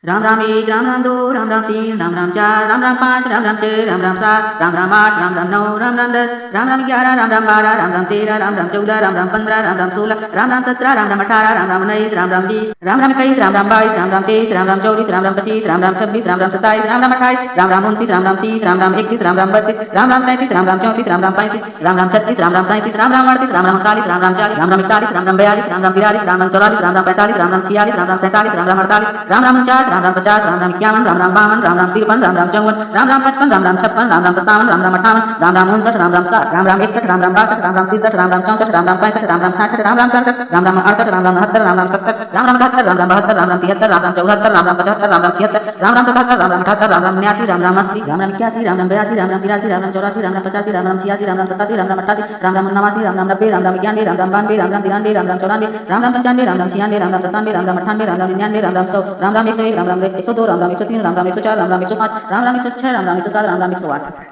राम राम एक राम राम दो राम राम तीन राम राम चार राम राम पाँच राम राम छः राम राम सात राम राम आठ राम राम नौ राम राम 10 राम राम 11 राम राम 12 राम राम 13 राम राम 14 राम राम 15 राम राम 16 राम राम 17 राम राम 18 राम राम 19 राम राम 20 राम राम 21 राम राम 22 राम राम 23 राम राम 24 राम राम 25 राम राम 26 राम राम 27 राम राम 28 राम राम 29 राम राम 30 राम राम 31 राम राम 32 राम राम 33 राम राम 34 राम राम 35 राम राम 36 राम राम 37 राम राम 38 राम राम 39 राम राम 40 राम राम 41 राम राम 42 राम राम 43 राम राम 44 राम राम 45 राम राम 46 राम राम 47 राम राम 48 राम राम 49 राम राम 50 राम राम 51 राम राम 52 राम राम 53 राम राम 54 राम राम 55 राम राम 56 राम राम 57 राम राम 58 राम राम 59 राम राम 60 राम राम 61 राम राम 62 राम राम 63 राम राम 64 राम राम 65 राम राम 66 राम राम 67 राम राम 68 राम राम 69 राम राम 70 राम राम 71 राम राम 72 राम राम 73 राम राम 74 राम राम 75 राम राम 76 राम राम 77 राम राम 78 राम राम 79 राम राम 80 राम राम 81 राम राम 82 राम राम 83 राम राम 84 राम राम 85 राम राम 86 राम राम 87 राम राम 88 राम राम 89 राम राम 90 राम राम 91 राम राम 92 राम राम 93 राम राम 94 राम राम 95 राम राम 96 राम राम 97 राम राम 98 राम राम 99 राम राम 100 राम राम 101 राम राम 102 राम राम 103 राम राम 104 राम राम 105 राम राम 106 राम राम 107 राम राम 108